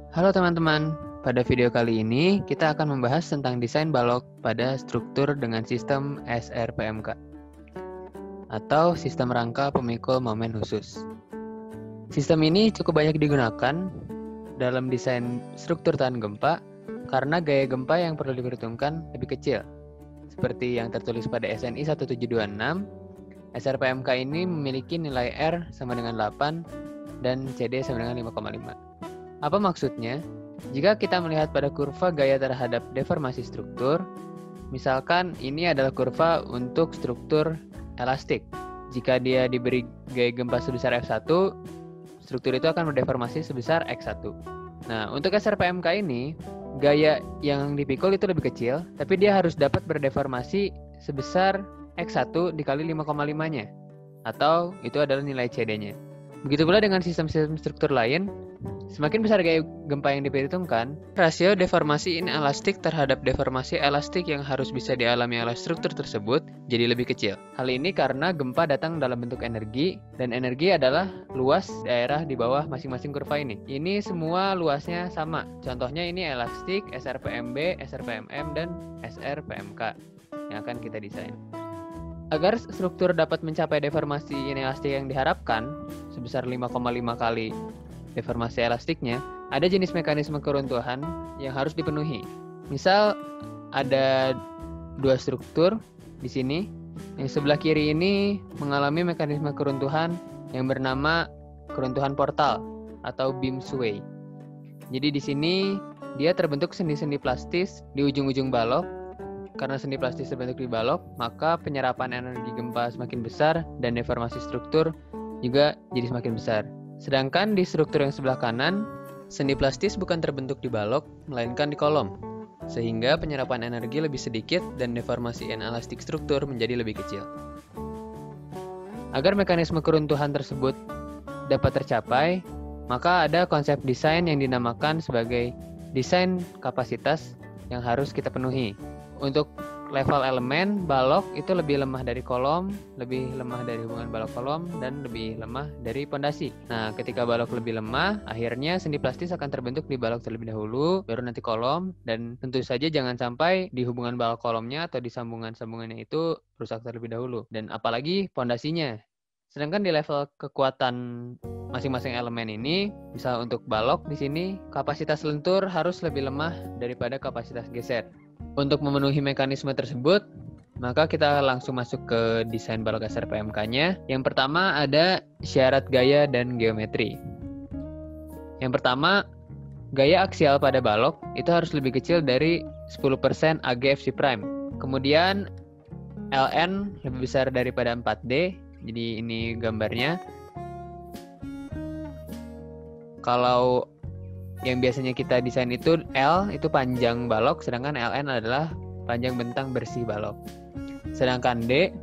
Halo teman-teman, pada video kali ini kita akan membahas tentang desain balok pada struktur dengan sistem SRPMK atau sistem rangka pemikul momen khusus. Sistem ini cukup banyak digunakan dalam desain struktur tahan gempa karena gaya gempa yang perlu diperhitungkan lebih kecil. Seperti yang tertulis pada SNI 1726, SRPMK ini memiliki nilai R sama dengan 8 dan CD sama dengan 5,5. Apa maksudnya? Jika kita melihat pada kurva gaya terhadap deformasi struktur, misalkan ini adalah kurva untuk struktur elastik. Jika dia diberi gaya gempa sebesar F1, struktur itu akan berdeformasi sebesar X1. Nah, untuk SRPMK ini, gaya yang dipikul itu lebih kecil, tapi dia harus dapat berdeformasi sebesar X1 dikali 5,5-nya, atau itu adalah nilai CD-nya. Begitu pula dengan sistem-sistem struktur lain, semakin besar gaya gempa yang diperhitungkan, rasio deformasi inelastik terhadap deformasi elastik yang harus bisa dialami oleh struktur tersebut jadi lebih kecil. Hal ini karena gempa datang dalam bentuk energi, dan energi adalah luas daerah di bawah masing-masing kurva ini. Ini semua luasnya sama. Contohnya ini elastik, SRPMB, SRPMM, dan SRPMK yang akan kita desain. Agar struktur dapat mencapai deformasi inelastik yang diharapkan, sebesar 5,5 kali deformasi elastiknya, ada jenis mekanisme keruntuhan yang harus dipenuhi. Misal, ada dua struktur di sini. Yang sebelah kiri ini mengalami mekanisme keruntuhan yang bernama keruntuhan portal atau beam sway. Jadi di sini dia terbentuk sendi-sendi plastis di ujung-ujung balok. Karena sendi plastis terbentuk di balok, maka penyerapan energi gempa semakin besar dan deformasi struktur juga jadi semakin besar. Sedangkan di struktur yang sebelah kanan, sendi plastis bukan terbentuk di balok, melainkan di kolom, sehingga penyerapan energi lebih sedikit dan deformasi inelastik struktur menjadi lebih kecil. Agar mekanisme keruntuhan tersebut dapat tercapai, maka ada konsep desain yang dinamakan sebagai desain kapasitas yang harus kita penuhi. Untuk level elemen, balok itu lebih lemah dari kolom, lebih lemah dari hubungan balok kolom, dan lebih lemah dari pondasi. Nah, ketika balok lebih lemah, akhirnya sendi plastis akan terbentuk di balok terlebih dahulu, baru nanti kolom, dan tentu saja jangan sampai di hubungan balok kolomnya atau di sambungan-sambungannya itu rusak terlebih dahulu, dan apalagi pondasinya. Sedangkan di level kekuatan masing-masing elemen ini, misal untuk balok di sini, kapasitas lentur harus lebih lemah daripada kapasitas geser. Untuk memenuhi mekanisme tersebut, maka kita langsung masuk ke desain balok SRPMK-nya. Yang pertama ada syarat gaya dan geometri. Yang pertama, gaya aksial pada balok itu harus lebih kecil dari 10% AGFC prime. Kemudian Ln lebih besar daripada 4D. Jadi ini gambarnya. Kalau yang biasanya kita desain itu L itu panjang balok, sedangkan Ln adalah panjang bentang bersih balok. Sedangkan D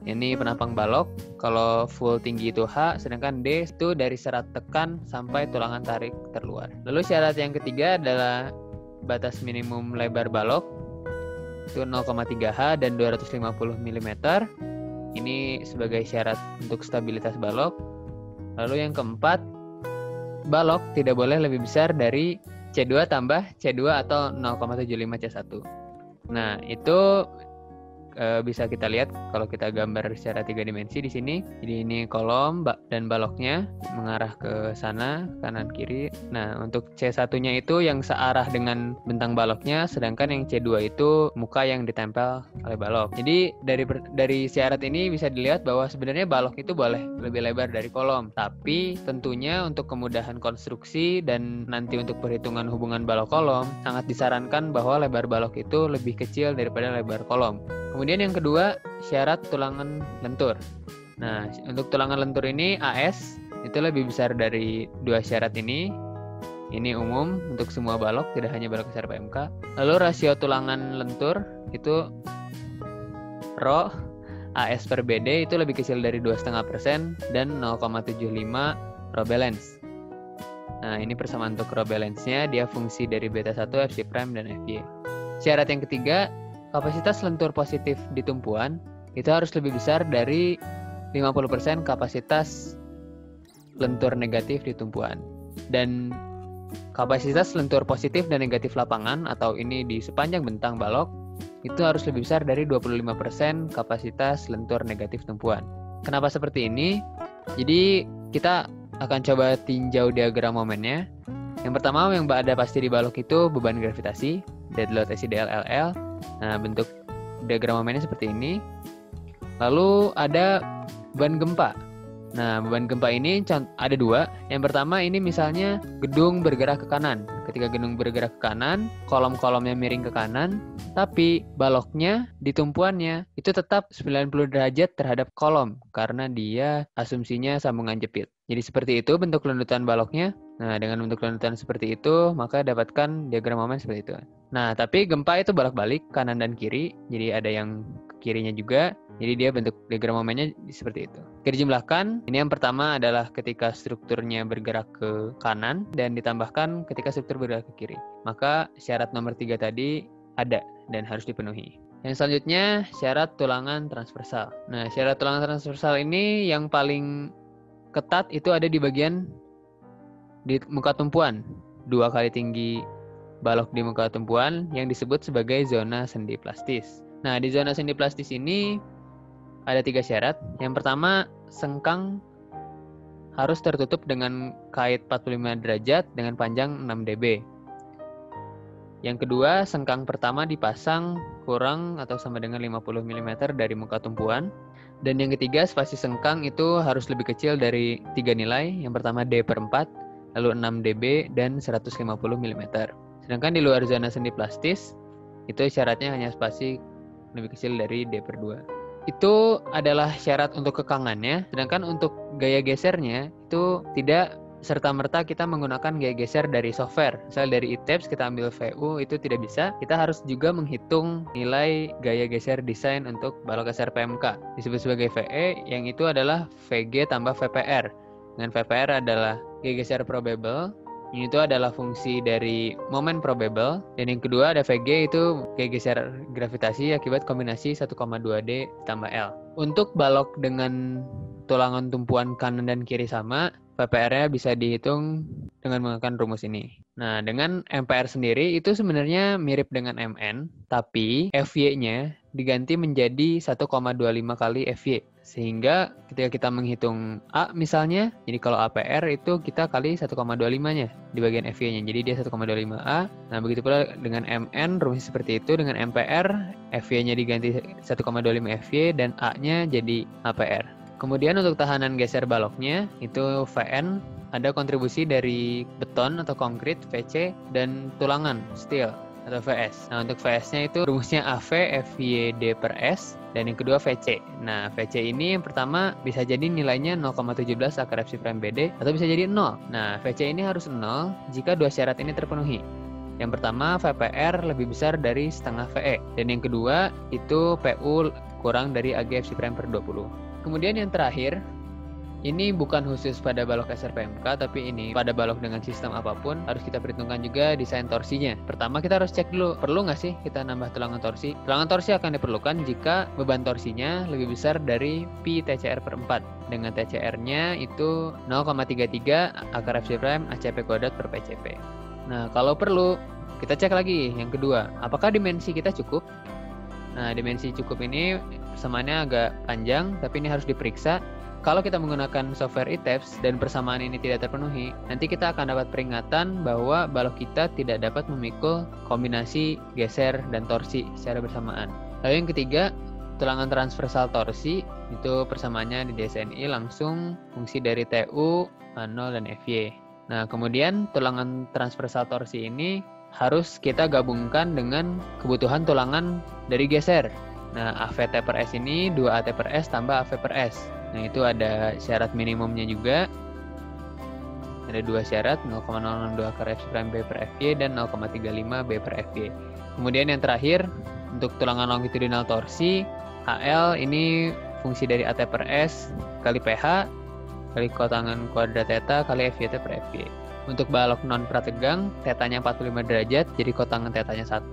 ini penampang balok, kalau full tinggi itu H, sedangkan D itu dari serat tekan sampai tulangan tarik terluar. Lalu syarat yang ketiga adalah batas minimum lebar balok itu 0,3H dan 250 mm. Ini sebagai syarat untuk stabilitas balok. Lalu yang keempat, balok tidak boleh lebih besar dari C2 tambah C2 atau 0,75 C1. Nah, itu bisa kita lihat kalau kita gambar secara 3 dimensi di sini. Jadi ini kolom dan baloknya mengarah ke sana, kanan kiri. Nah, untuk C1-nya itu yang searah dengan bentang baloknya, sedangkan yang C2 itu muka yang ditempel oleh balok. Jadi dari syarat ini bisa dilihat bahwa sebenarnya balok itu boleh lebih lebar dari kolom, tapi tentunya untuk kemudahan konstruksi dan nanti untuk perhitungan hubungan balok kolom, sangat disarankan bahwa lebar balok itu lebih kecil daripada lebar kolom. Kemudian yang kedua, syarat tulangan lentur. Nah, untuk tulangan lentur ini AS itu lebih besar dari dua syarat ini. Ini umum untuk semua balok, tidak hanya balok SRPMK. Lalu rasio tulangan lentur itu Rho AS per BD itu lebih kecil dari 2,5% dan 0,75 Rho balance. Nah, ini persamaan untuk Rho balance-nya, dia fungsi dari beta 1, Fc prime, dan Fj. Syarat yang ketiga, kapasitas lentur positif di tumpuan itu harus lebih besar dari 50% kapasitas lentur negatif di tumpuan. Dan kapasitas lentur positif dan negatif lapangan atau ini di sepanjang bentang balok itu harus lebih besar dari 25% kapasitas lentur negatif tumpuan. Kenapa seperti ini? Jadi kita akan coba tinjau diagram momennya. Yang pertama yang ada pasti di balok itu beban gravitasi, dead load SIDL LL. Nah, bentuk diagram momennya seperti ini. Lalu ada beban gempa. Nah, beban gempa ini ada dua. Yang pertama ini misalnya gedung bergerak ke kanan. Ketika gedung bergerak ke kanan, kolom-kolomnya miring ke kanan, tapi baloknya di tumpuannya itu tetap 90 derajat terhadap kolom karena dia asumsinya sambungan jepit. Jadi seperti itu bentuk lendutan baloknya. Nah, dengan bentuk lendutan seperti itu, maka dapatkan diagram momen seperti itu. Nah, tapi gempa itu bolak-balik kanan dan kiri. Jadi ada yang ke kirinya juga. Jadi dia bentuk diagram momennya seperti itu. Oke, dijumlahkan. Ini yang pertama adalah ketika strukturnya bergerak ke kanan dan ditambahkan ketika struktur bergerak ke kiri. Maka syarat nomor 3 tadi ada dan harus dipenuhi. Yang selanjutnya syarat tulangan transversal. Nah, syarat tulangan transversal ini yang paling ketat itu ada di bagian di muka tumpuan. 2 kali tinggi balok di muka tumpuan yang disebut sebagai zona sendi plastis. Nah, di zona sendi plastis ini ada 3 syarat. Yang pertama, sengkang harus tertutup dengan kait 45 derajat dengan panjang 6 dB. Yang kedua, sengkang pertama dipasang kurang atau sama dengan 50 mm dari muka tumpuan. Dan yang ketiga, spasi sengkang itu harus lebih kecil dari 3 nilai. Yang pertama D/4, lalu 6 dB dan 150 mm. Sedangkan di luar zona sendi plastis, itu syaratnya hanya spasi lebih kecil dari D/2. Itu adalah syarat untuk kekangannya, sedangkan untuk gaya gesernya itu tidak serta-merta kita menggunakan gaya geser dari software. Misal dari ITEPS kita ambil VU itu tidak bisa, kita harus juga menghitung nilai gaya geser desain untuk balok SRPMK. Disebut sebagai VE, yang itu adalah VG tambah VPR. Dengan VPR adalah gaya geser probable, ini itu adalah fungsi dari momen probable. Dan yang kedua ada VG itu gaya geser gravitasi akibat kombinasi 1,2D tambah L. Untuk balok dengan tulangan tumpuan kanan dan kiri sama, VPR-nya bisa dihitung dengan menggunakan rumus ini. Nah, dengan MPR sendiri itu sebenarnya mirip dengan MN, tapi FY-nya diganti menjadi 1,25 kali FY. Sehingga ketika kita menghitung A misalnya, jadi kalau APR itu kita kali 1,25-nya di bagian FY-nya. Jadi dia 1,25A. Nah, begitu pula dengan MN, rumus seperti itu. Dengan MPR, FY-nya diganti 1,25 FY dan A-nya jadi APR. Kemudian untuk tahanan geser baloknya, itu VN, ada kontribusi dari beton atau konkrit, VC, dan tulangan, steel, atau VS. Nah, untuk VS-nya itu rumusnya AV FYD per S, dan yang kedua VC. Nah, VC ini yang pertama bisa jadi nilainya 0,17 akar Fc prime BD, atau bisa jadi 0. Nah, VC ini harus 0 jika dua syarat ini terpenuhi. Yang pertama, VPR lebih besar dari setengah VE. Dan yang kedua, itu PU kurang dari AG Fc prime per 20. Kemudian yang terakhir, ini bukan khusus pada balok SRPMK, tapi ini pada balok dengan sistem apapun harus kita perhitungkan juga desain torsinya. Pertama kita harus cek dulu, perlu nggak sih kita nambah tulangan torsi? Tulangan torsi akan diperlukan jika beban torsinya lebih besar dari Pi TCR per 4. Dengan TCR-nya itu 0,33 akar Fc prime ACP kuadrat per PCP. Nah, kalau perlu, kita cek lagi yang kedua, apakah dimensi kita cukup? Nah, dimensi cukup ini persamaannya agak panjang, tapi ini harus diperiksa. Kalau kita menggunakan software ITEPS dan persamaan ini tidak terpenuhi, nanti kita akan dapat peringatan bahwa balok kita tidak dapat memikul kombinasi geser dan torsi secara bersamaan. Lalu yang ketiga, tulangan transversal torsi, itu persamaannya di DSNI langsung fungsi dari TU, A0, dan FY. Nah, kemudian tulangan transversal torsi ini harus kita gabungkan dengan kebutuhan tulangan dari geser. Nah, AVT per S ini 2AT per S tambah AV per S. Nah, itu ada syarat minimumnya juga. Ada dua syarat, 0,062 akar Fc prime B per FY dan 0,35 B per FY. Kemudian yang terakhir, untuk tulangan longitudinal torsi, HL ini fungsi dari AT per S kali PH kali kotangan kuadrat theta kali FYT per FY. Untuk balok non prategang, tetanya 45 derajat, jadi kotangan tetanya 1.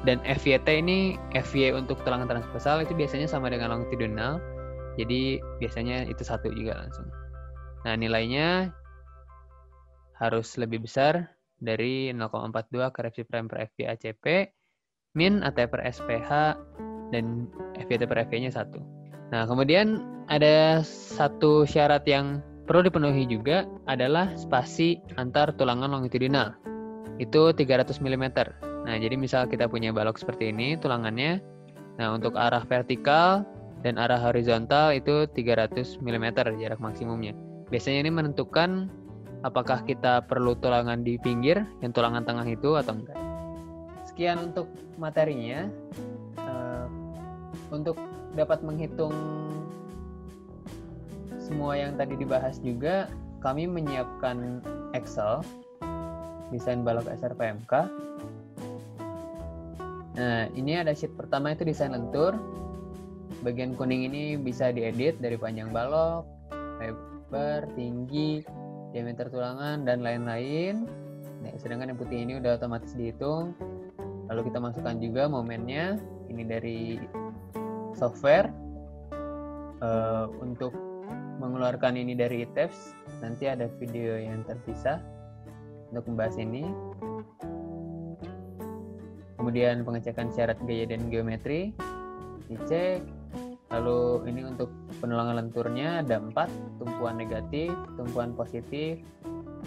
Dan FYT ini, FY untuk tulangan transversal itu biasanya sama dengan longitudinal. Jadi biasanya itu 1 juga langsung. Nah, nilainya harus lebih besar dari 0,42 ke Fc prime per Fv ACP, min AT per SPH, dan FVT per FV-nya 1. Nah, kemudian ada satu syarat yang perlu dipenuhi juga adalah spasi antar tulangan longitudinal. Itu 300 mm. Nah, jadi misal kita punya balok seperti ini tulangannya. Nah, untuk arah vertikal dan arah horizontal itu 300 mm jarak maksimumnya. Biasanya ini menentukan apakah kita perlu tulangan di pinggir, yang tulangan tengah itu atau enggak. Sekian untuk materinya. Untuk dapat menghitung semua yang tadi dibahas juga, kami menyiapkan Excel desain balok SRPMK. Nah, ini ada sheet pertama itu desain lentur. Bagian kuning ini bisa diedit dari panjang balok, lebar, tinggi, diameter tulangan, dan lain-lain. Nah, sedangkan yang putih ini udah otomatis dihitung. Lalu kita masukkan juga momennya. Ini dari software. Untuk mengeluarkan ini dari ITEPS, nanti ada video yang terpisah untuk membahas ini. Kemudian pengecekan syarat gaya dan geometri dicek. Lalu ini untuk penulangan lenturnya ada 4, tumpuan negatif, tumpuan positif,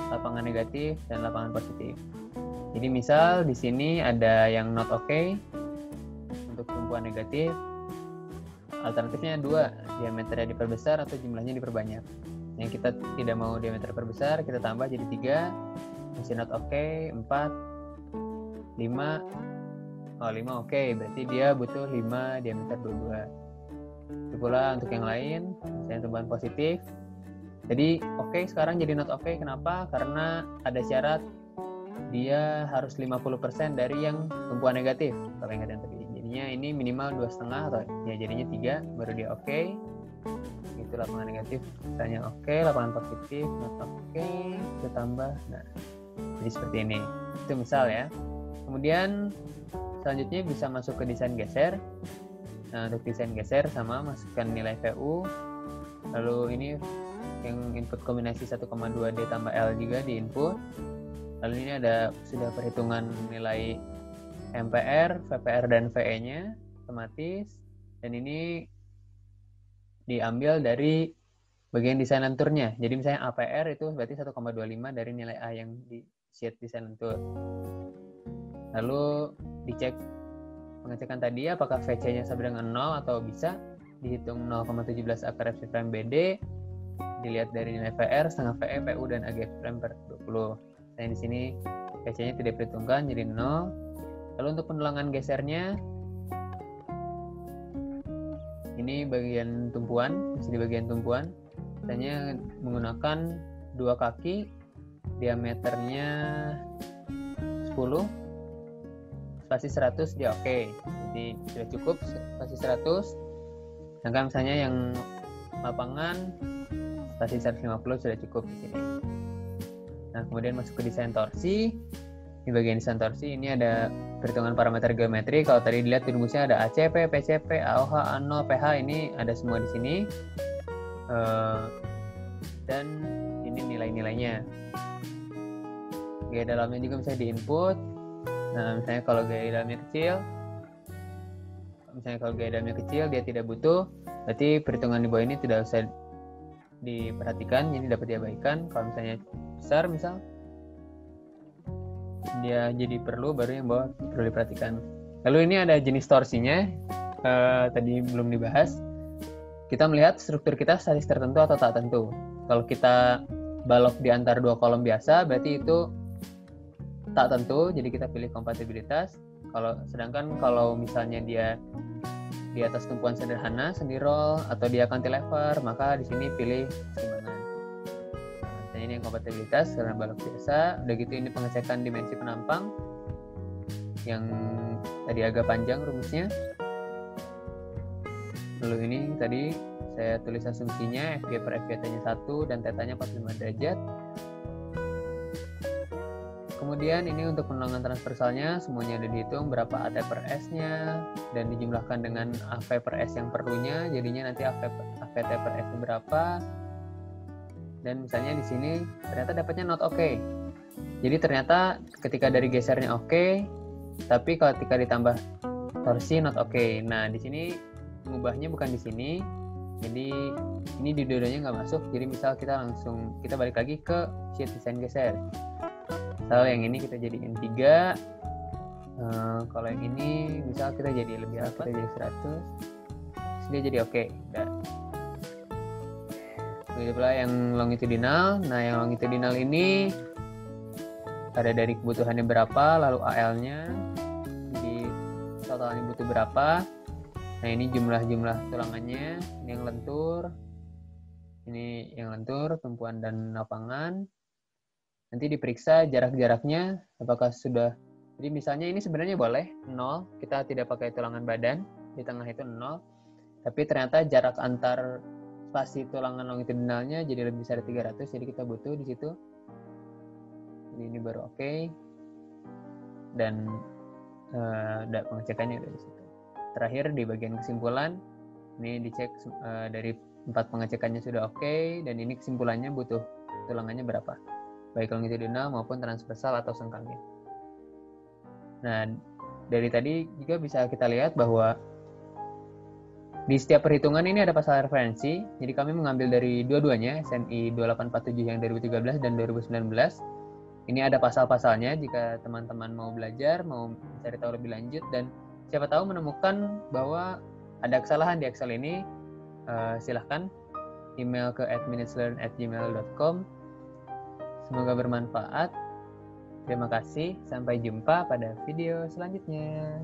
lapangan negatif, dan lapangan positif. Jadi misal di sini ada yang not okay untuk tumpuan negatif. Alternatifnya 2, diameternya diperbesar atau jumlahnya diperbanyak. Yang kita tidak mau diameter perbesar, kita tambah jadi 3, masih not okay, 4, 5, 5 oke, berarti dia butuh 5 diameter 22. Itu pula untuk yang lain, misalnya tumpuan positif. Jadi oke, sekarang jadi not okay, kenapa? Karena ada syarat dia harus 50% dari yang tumpuan negatif, kalau ingat yang tadi. Jadinya ini minimal 2,5 atau ya jadinya 3 baru dia oke. Itu lapangan negatif, misalnya oke, lapangan positif not oke, kita tambah. Nah, jadi seperti ini. Itu misal ya. Kemudian selanjutnya bisa masuk ke desain geser. Nah, untuk desain geser sama masukkan nilai VU. Lalu ini yang input kombinasi 1,2D tambah L juga di input. Lalu ini ada sudah perhitungan nilai MPR, VPR, dan VE-nya otomatis. Dan ini diambil dari bagian desain lenturnya. Jadi misalnya APR itu berarti 1,25 dari nilai A yang di sheet desain lentur. Lalu dicek pengecekan tadi apakah VC-nya sama dengan 0 atau bisa dihitung 0,17 akar Fc prime BD, dilihat dari nilai VR, setengah VE, PU, dan AGF prime per 20. Nah, di sini VC-nya tidak diperhitungkan jadi 0. Lalu untuk penulangan gesernya, ini bagian tumpuan, masih di bagian tumpuan. Misalnya menggunakan 2 kaki, diameternya 10, spasi 100 dia oke. Jadi sudah cukup spasi 100. Sedangkan misalnya yang lapangan spasi 150 sudah cukup di sini. Nah, kemudian masuk ke desain torsi. Di bagian desain torsi ini ada perhitungan parameter geometri. Kalau tadi dilihat rumusnya ada ACP, PCP, AOH, ANO, PH, ini ada semua di sini. Dan ini nilai-nilainya. Gaya dalamnya juga bisa di-input. Nah, misalnya kalau gaya dalamnya kecil, dia tidak butuh, berarti perhitungan di bawah ini tidak usah diperhatikan, jadi dapat diabaikan. Kalau misalnya besar, dia jadi perlu, baru yang bawah perlu diperhatikan. Lalu ini ada jenis torsinya, tadi belum dibahas. Kita melihat struktur kita statis tertentu atau tak tentu. Kalau kita balok di antara 2 kolom biasa, berarti itu tak tentu, jadi kita pilih kompatibilitas. Sedangkan kalau misalnya dia di atas tumpuan sederhana, sendi roll, atau dia cantilever, maka di sini pilih keseimbangan. Nah, ini yang kompatibilitas karena balok biasa. Udah gitu ini pengecekan dimensi penampang yang tadi agak panjang rumusnya. Lalu ini tadi saya tulis asumsinya FG per FVT-nya 1 dan θ-nya 45 derajat. Kemudian ini untuk penulangan transversalnya semuanya udah dihitung berapa AT per S-nya dan dijumlahkan dengan AV per S yang perlunya, jadinya nanti AVT per S berapa. Dan misalnya di sini ternyata dapatnya not okay. Jadi ternyata ketika dari gesernya oke, tapi ketika ditambah torsi not oke. Nah, di sini mengubahnya bukan di sini. Jadi ini di dua-duanya nggak masuk. Jadi misal kita balik lagi ke sheet desain geser. Misal yang ini kita jadiin 3. Kalau yang ini misal kita jadi lebih apa? Kita jadi 100. Terus dia jadi oke. Udah. Begitu pula yang longitudinal. Nah, yang longitudinal ini ada dari kebutuhannya berapa, lalu AL-nya, jadi totalnya butuh berapa. Nah, ini jumlah tulangannya, ini yang lentur, tumpuan dan lapangan. Nanti diperiksa jarak-jaraknya, apakah sudah, jadi misalnya ini sebenarnya boleh 0, kita tidak pakai tulangan badan, di tengah itu 0, tapi ternyata jarak antar spasi tulangan longitudinalnya jadi lebih besar dari 300, jadi kita butuh di situ. Jadi ini baru oke. Dan pengecekannya dari situ. Terakhir di bagian kesimpulan, ini dicek dari 4 pengecekannya sudah oke, dan ini kesimpulannya butuh tulangannya berapa, baik longitudinal maupun transversal atau sengkangnya. Nah, dari tadi juga bisa kita lihat bahwa di setiap perhitungan ini ada pasal referensi, jadi kami mengambil dari dua-duanya, SNI 2847 yang 2013 dan 2019. Ini ada pasal-pasalnya jika teman-teman mau belajar, mau cari tahu lebih lanjut, dan siapa tahu menemukan bahwa ada kesalahan di Excel ini, silahkan email ke @minuteslearn@gmail.com. Semoga bermanfaat. Terima kasih, sampai jumpa pada video selanjutnya.